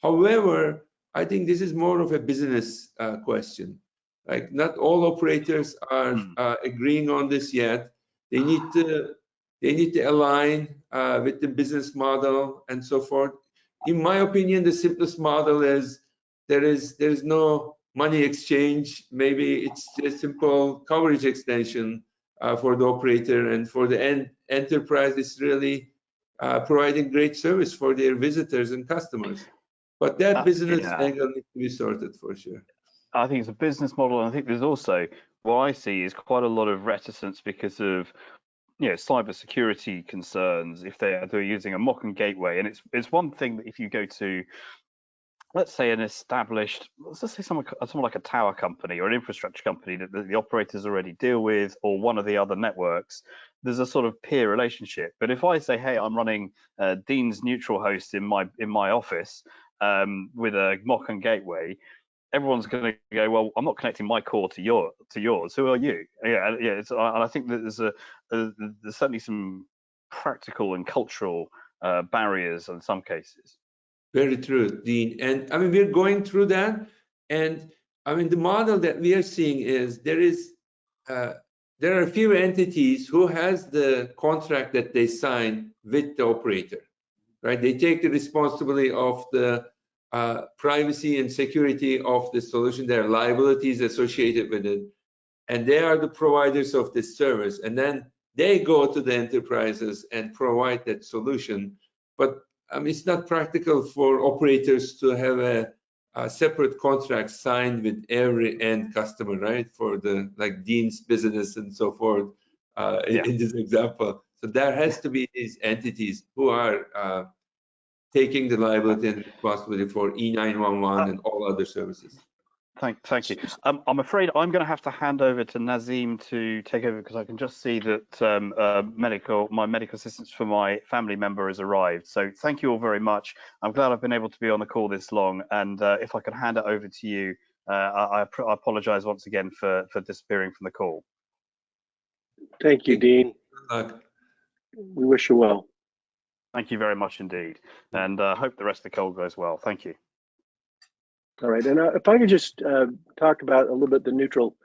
However, I think this is more of a business question. Like, not all operators are agreeing on this yet. They need to align with the business model and so forth. In my opinion, the simplest model is there is no money exchange. Maybe it's a simple coverage extension for the operator, and for the end enterprise, it's really providing great service for their visitors and customers. But that business angle needs to be sorted for sure. I think it's a business model, and I think there's also, what I see is quite a lot of reticence because of cybersecurity concerns if they're using a Mach-E gateway. And it's one thing that if you go to, let's say, an established, let's say someone like a tower company or an infrastructure company that the operators already deal with, or one of the other networks, there's a sort of peer relationship. But if I say, hey, I'm running Dean's neutral host in my office with a Mach-E gateway, everyone's going to go, well, I'm not connecting my core to yours. Who are you? And I think that there's certainly some practical and cultural barriers in some cases. Very true, Dean. And I mean, we're going through that. And I mean, the model that we are seeing is there are a few entities who has the contract that they sign with the operator, right? They take the responsibility of the privacy and security of the solution. There are liabilities associated with it, and they are the providers of this service. And then they go to the enterprises and provide that solution. But it's not practical for operators to have a separate contract signed with every end customer, right? For the like Dean's business and so forth, in this example. So there has to be these entities who are taking the liability and responsibility for E911 and all other services. Thank you. I'm afraid I'm going to have to hand over to Nazim to take over, because I can just see that my medical assistance for my family member has arrived. So thank you all very much. I'm glad I've been able to be on the call this long. And if I can hand it over to you, I apologize once again for disappearing from the call. Thank you, Dean. We wish you well. Thank you very much indeed. And I hope the rest of the call goes well. Thank you. All right, and if I could just talk about a little bit the neutral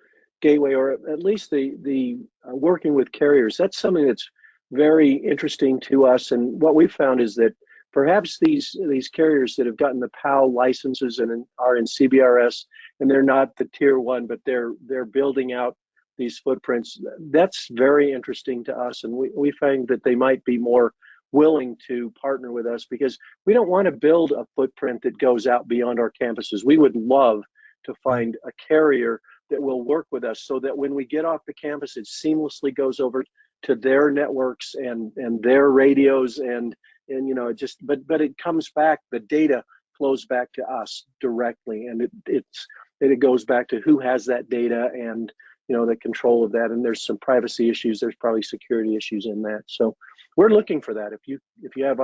gateway, or at least the working with carriers. That's something that's very interesting to us. And what we've found is that perhaps these carriers that have gotten the PAL licenses and are in CBRS, and they're not the tier one, but they're building out these footprints. That's very interesting to us, and we find that they might be more willing to partner with us, because we don't want to build a footprint that goes out beyond our campuses. We would love to find a carrier that will work with us, so that when we get off the campus, it seamlessly goes over to their networks and their radios, and you know, it just but it comes back, the data flows back to us directly, and it goes back to who has that data, and you know, the control of that. And there's some privacy issues, there's probably security issues in that. So we're looking for that. If you have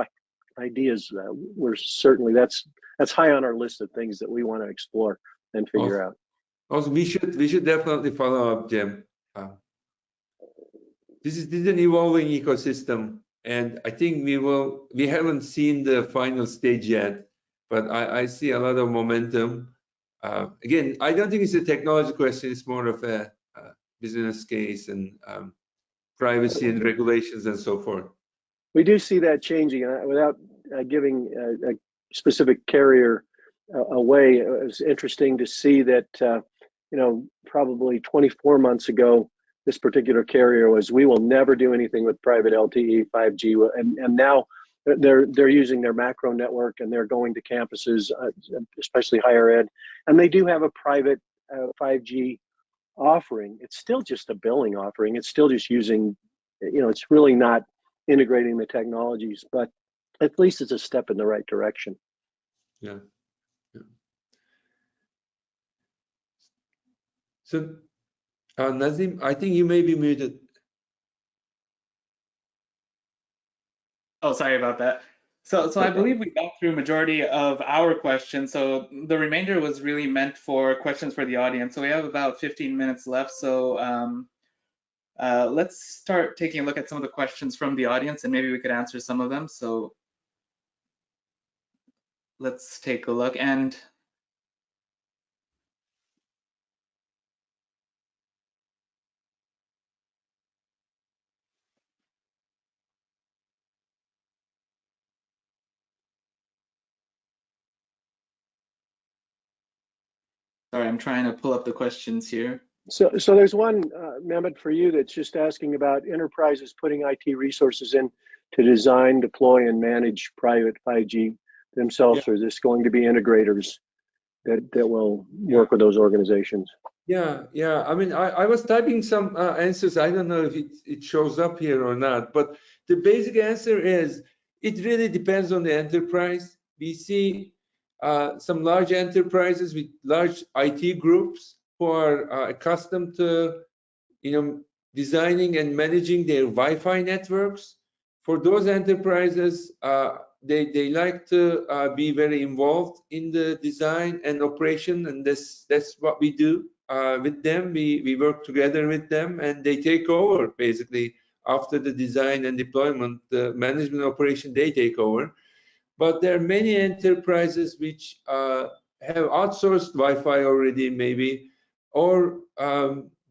ideas, we're certainly, that's high on our list of things that we want to explore and figure out. Also, we should definitely follow up, Jim. This is an evolving ecosystem, and I think we haven't seen the final stage yet, but I see a lot of momentum. Again, I don't think it's a technology question, it's more of a business case and privacy and regulations and so forth. We do see that changing. Without giving a specific carrier away, it was interesting to see that, you know, probably 24 months ago, this particular carrier was, we will never do anything with private LTE 5G, and now they're using their macro network, and they're going to campuses, especially higher ed, and they do have a private 5G offering. It's still just a billing offering. It's still just using, you know, it's really not integrating the technologies, but at least it's a step in the right direction. Yeah. So, Nazim, I think you may be muted. Oh, sorry about that. So I believe we got through majority of our questions. So the remainder was really meant for questions for the audience. So we have about 15 minutes left. So let's start taking a look at some of the questions from the audience, and maybe we could answer some of them. So let's take a look. And sorry, I'm trying to pull up the questions here. So there's one, Mehmet, for you, that's just asking about enterprises putting IT resources in to design, deploy, and manage private 5G themselves, or is this going to be integrators that will work with those organizations? Yeah. I mean, I was typing some answers. I don't know if it shows up here or not, but the basic answer is it really depends on the enterprise. We see some large enterprises with large IT groups who are accustomed to, you know, designing and managing their Wi-Fi networks. For those enterprises, they like to be very involved in the design and operation, and that's what we do with them. We work together with them, and they take over basically after the design and deployment, the management operation, they take over. But there are many enterprises which have outsourced Wi-Fi already, maybe, or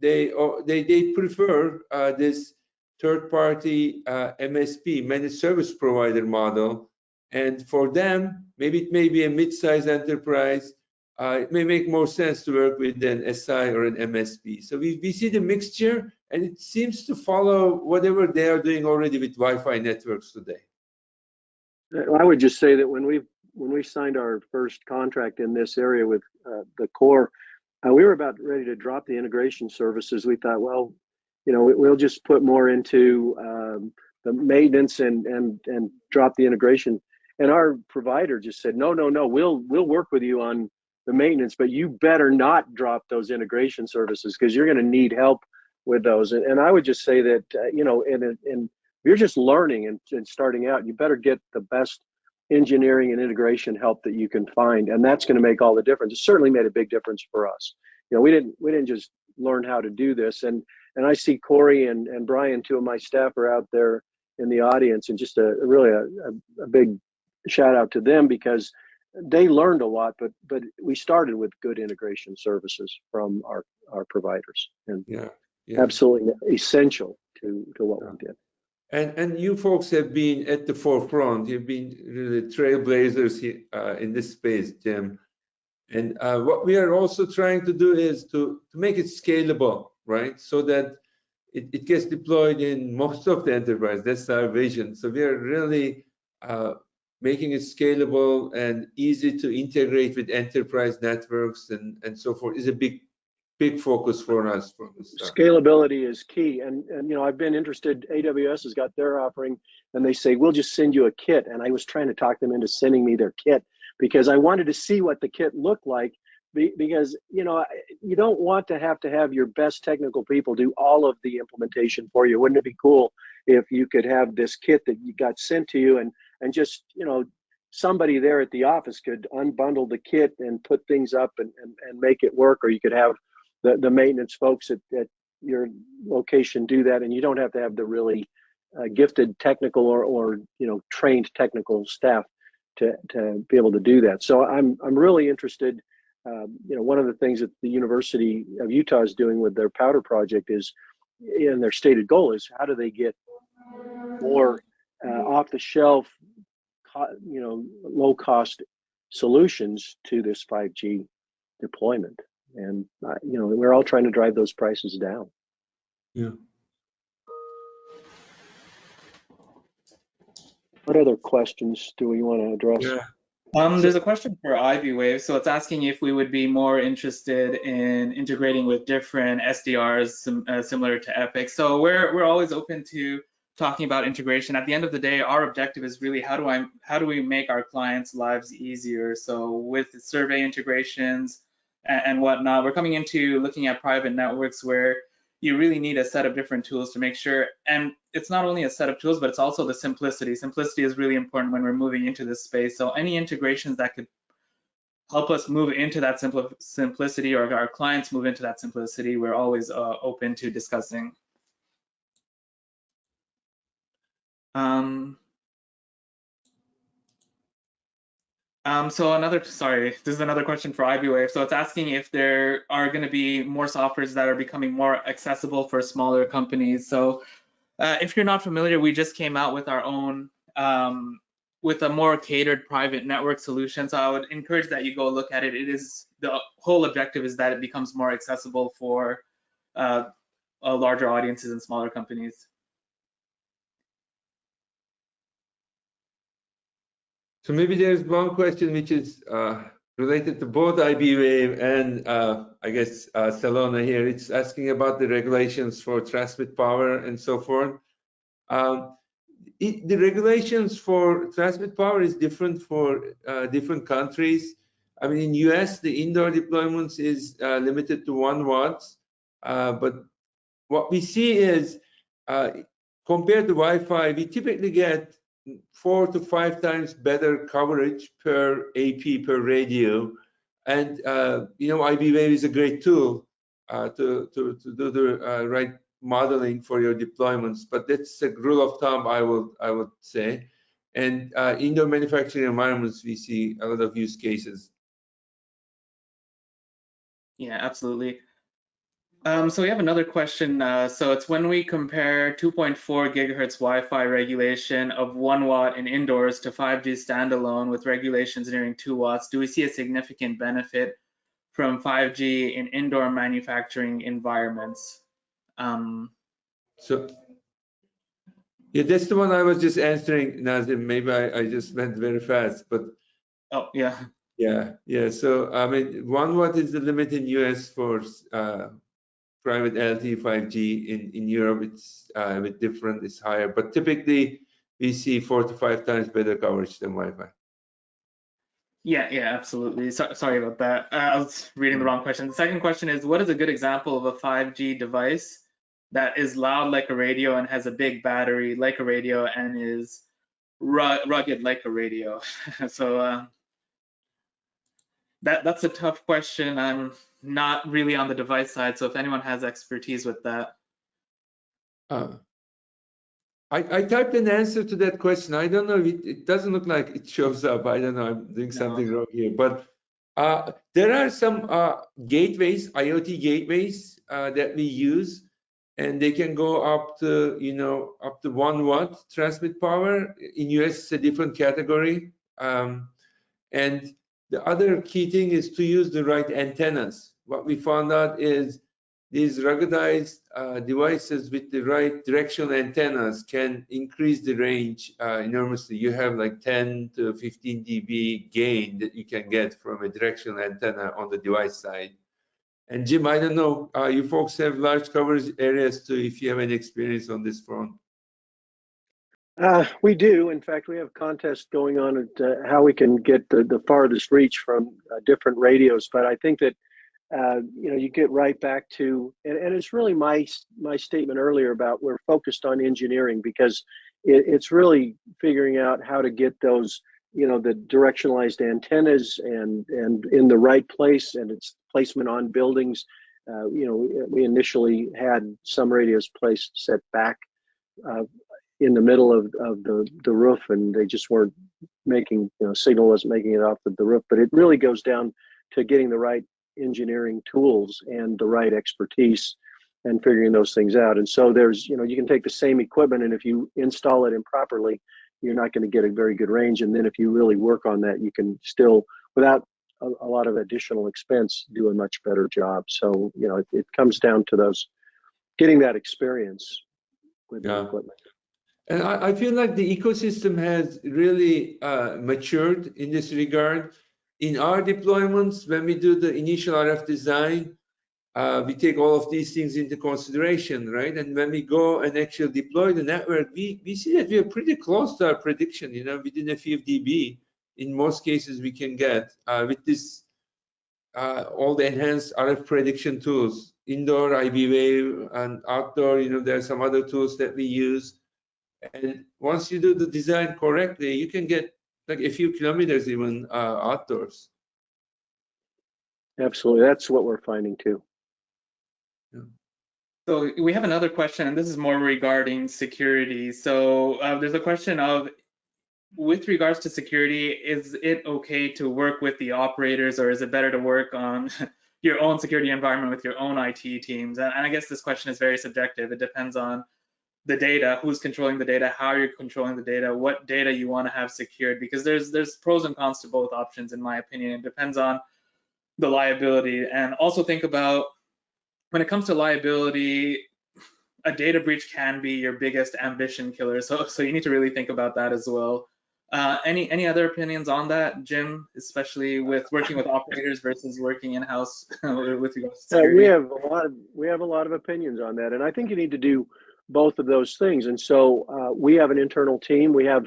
they prefer this third-party MSP, managed service provider model, And for them, maybe it may be a mid-sized enterprise. It may make more sense to work with an SI or an MSP. So we see the mixture, and it seems to follow whatever they are doing already with Wi-Fi networks today. I would just say that when we signed our first contract in this area with the Corps, we were about ready to drop the integration services. We thought, well, we'll just put more into the maintenance and drop the integration. And our provider just said, no, we'll work with you on the maintenance, but you better not drop those integration services because you're going to need help with those. And I would just say that, if you're just learning and starting out, you better get the best engineering and integration help that you can find. And that's going to make all the difference. It certainly made a big difference for us. We didn't just learn how to do this. And I see Corey and Brian, two of my staff, are out there in the audience, and just really a big shout out to them because they learned a lot, but we started with good integration services from our providers, and absolutely essential to what we did. And you folks have been at the forefront. You've been really trailblazers here, in this space, Jim. And what we are also trying to do is to make it scalable, right? So that it gets deployed in most of the enterprise. That's our vision. So we are really making it scalable and easy to integrate with enterprise networks and so forth is a big focus for us from the start. Scalability is key. And I've been interested, AWS has got their offering, and they say, we'll just send you a kit. And I was trying to talk them into sending me their kit because I wanted to see what the kit looked like, because, you don't want to have your best technical people do all of the implementation for you. Wouldn't it be cool if you could have this kit that you got sent to you and just, somebody there at the office could unbundle the kit and put things up and make it work, or you could have the maintenance folks at your location do that, and you don't have to have the really gifted technical or trained technical staff to be able to do that. So I'm really interested. One of the things that the University of Utah is doing with their powder project is, and their stated goal is, how do they get more off-the-shelf, low-cost solutions to this 5G deployment? And we're all trying to drive those prices down. Yeah. What other questions do we want to address? Yeah. There's a question for iBwave. So it's asking if we would be more interested in integrating with different SDRs similar to Epic. So we're always open to talking about integration. At the end of the day, our objective is really how do we make our clients' lives easier? So with survey integrations and whatnot, we're coming into looking at private networks where you really need a set of different tools to make sure, and it's not only a set of tools, but it's also the simplicity. Simplicity is really important when we're moving into this space. So any integrations that could help us move into that simplicity, or our clients move into that simplicity, we're always open to discussing. This is another question for iBwave. So it's asking if there are going to be more softwares that are becoming more accessible for smaller companies. So if you're not familiar, we just came out with our own, with a more catered private network solution. So I would encourage that you go look at it. The whole objective is that it becomes more accessible for larger audiences and smaller companies. So maybe there's one question which is related to both iBwave and I guess Celona here. It's asking about the regulations for transmit power and so forth. The regulations for transmit power is different for different countries. I mean, in US, the indoor deployments is limited to 1 watt. But what we see is, compared to Wi-Fi, we typically get 4 to 5 times better coverage per AP per radio, and iBwave is a great tool to do the right modeling for your deployments. But that's a rule of thumb, I would say. And indoor manufacturing environments, we see a lot of use cases. Yeah, absolutely. So we have another question. So it's when we compare 2.4 gigahertz Wi-Fi regulation of 1 watt in indoors to 5G standalone with regulations nearing 2 watts, do we see a significant benefit from 5G in indoor manufacturing environments? So yeah, that's the one I was just answering, Nazim. Maybe I just went very fast, but Oh, yeah. yeah. So I mean, 1 watt is the limit in US for private LTE 5G. In Europe, it's a bit different, it's higher, but typically we see 4 to 5 times better coverage than Wi-Fi. Yeah, absolutely. Sorry about that. I was reading the wrong question. The second question is, what is a good example of a 5G device that is loud like a radio and has a big battery like a radio and is rugged like a radio? So that's a tough question. I'm not really on the device side, so if anyone has expertise with that. I typed an answer to that question. I don't know. It doesn't look like it shows up. I don't know. I'm doing something wrong here. But there are some gateways, IoT gateways that we use, and they can go up to up to 1 watt transmit power. In US, it's a different category. And the other key thing is to use the right antennas. What we found out is these ruggedized devices with the right directional antennas can increase the range enormously. You have like 10 to 15 dB gain that you can get from a directional antenna on the device side. And Jim, I don't know, you folks have large coverage areas too, if you have any experience on this front. We do. In fact, we have contests going on at how we can get the farthest reach from different radios. But I think that you get right back to, and it's really my statement earlier about we're focused on engineering, because it's really figuring out how to get those, the directionalized antennas and in the right place, and its placement on buildings. We initially had some radios placed set back in the middle of the roof, and they just weren't making, signal wasn't making it off the roof. But it really goes down to getting the right engineering tools and the right expertise and figuring those things out. And so there's, you can take the same equipment, and if you install it improperly, you're not going to get a very good range. And then if you really work on that, you can still, without a lot of additional expense, do a much better job. So, it comes down to those, getting that experience with the equipment. And I feel like the ecosystem has really matured in this regard. In our deployments, when we do the initial RF design, we take all of these things into consideration, right? And when we go and actually deploy the network, we see that we are pretty close to our prediction, within a few dB. In most cases, we can get with this all the enhanced RF prediction tools, indoor iBwave and outdoor. There are some other tools that we use. And once you do the design correctly, you can get like a few kilometers even outdoors. Absolutely, that's what we're finding too. Yeah. So we have another question, and this is more regarding security. So there's a question of, with regards to security, is it okay to work with the operators, or is it better to work on your own security environment with your own IT teams? And I guess this question is very subjective. It depends on the data, who's controlling the data, how you're controlling the data, what data you want to have secured, because there's pros and cons to both options, in my opinion. It depends on the liability. And also think about, when it comes to liability, a data breach can be your biggest ambition killer. So you need to really think about that as well. Any other opinions on that, Jim, especially with working with operators versus working in-house with regards to security? We have a lot of opinions on that, and I think you need to do both of those things. And so we have an internal team. We have,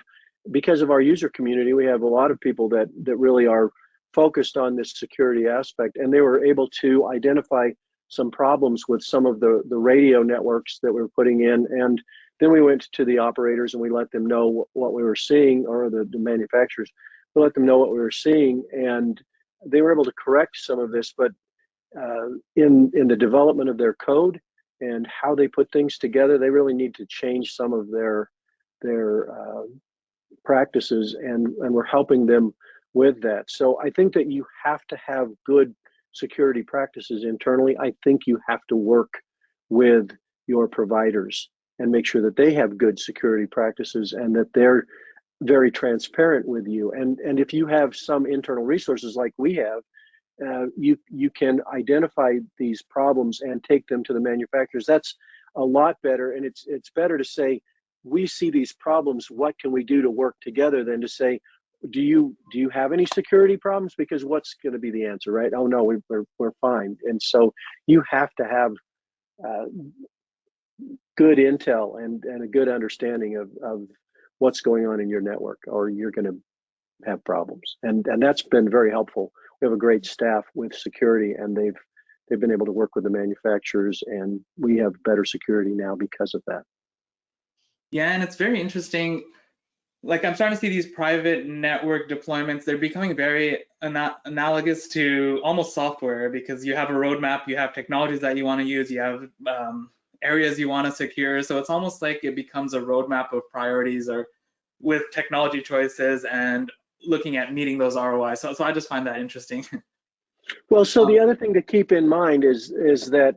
because of our user community, we have a lot of people that really are focused on this security aspect, and they were able to identify some problems with some of the radio networks that we were putting in. And then we went to the operators and we let them know what we were seeing, or the manufacturers, we let them know what we were seeing, and they were able to correct some of this. But in the development of their code and how they put things together, they really need to change some of their practices, and we're helping them with that. So I think that you have to have good security practices internally, I think you have to work with your providers and make sure that they have good security practices and that they're very transparent with you. And if you have some internal resources like we have, you can identify these problems and take them to the manufacturers. That's a lot better, and it's better to say, we see these problems, what can we do to work together, than to say, do you have any security problems? Because what's going to be the answer, right? Oh no, we're fine. And so you have to have good intel and a good understanding of what's going on in your network, or you're going to have problems. And that's been very helpful. We have a great staff with security, and they've been able to work with the manufacturers, and we have better security now because of that. Yeah, and it's very interesting. Like, I'm starting to see these private network deployments. They're becoming very analogous to almost software, because you have a roadmap, you have technologies that you want to use, you have areas you want to secure. So it's almost like it becomes a roadmap of priorities, or with technology choices and looking at meeting those ROIs. So I just find that interesting. Well, so the other thing to keep in mind is that,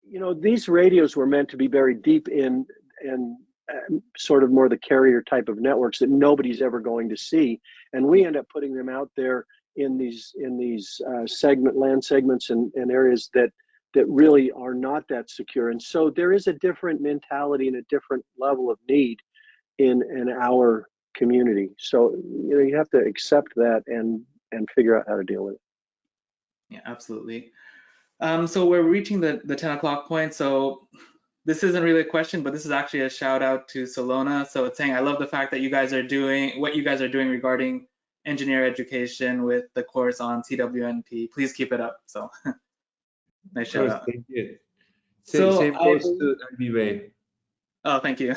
you know, these radios were meant to be very deep in sort of more the carrier type of networks that nobody's ever going to see, and we end up putting them out there in these land segments and areas that really are not that secure. And so there is a different mentality and a different level of need in our community. So, you know, you have to accept that and figure out how to deal with it. Yeah, absolutely. So we're reaching the 10 o'clock point. So this isn't really a question, but this is actually a shout out to Celona. So it's saying, I love the fact that you guys are doing what you guys are doing regarding engineer education with the course on CWNP. Please keep it up. So nice shout out. Thank you. So Same goes to iBwave. Oh, thank you.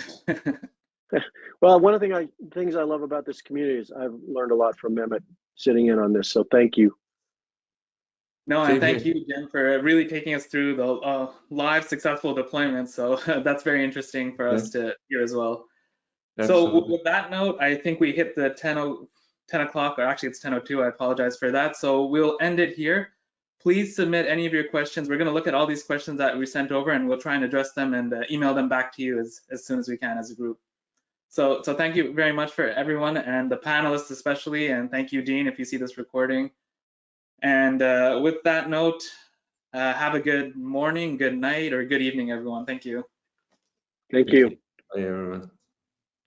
Well, one of the things I love about this community is I've learned a lot from Mehmet sitting in on this. So thank you. No, and thank you, Jim, for really taking us through the live successful deployments. So that's very interesting for us to hear as well. Absolutely. So with that note, I think we hit the 10 o'clock, or actually it's 10:02. I apologize for that. So we'll end it here. Please submit any of your questions. We're going to look at all these questions that we sent over, and we'll try and address them and email them back to you as soon as we can as a group. So thank you very much for everyone, and the panelists especially, and thank you, Dean, if you see this recording. And with that note, have a good morning, good night, or good evening, everyone. Thank you. Thank you. Bye, everyone.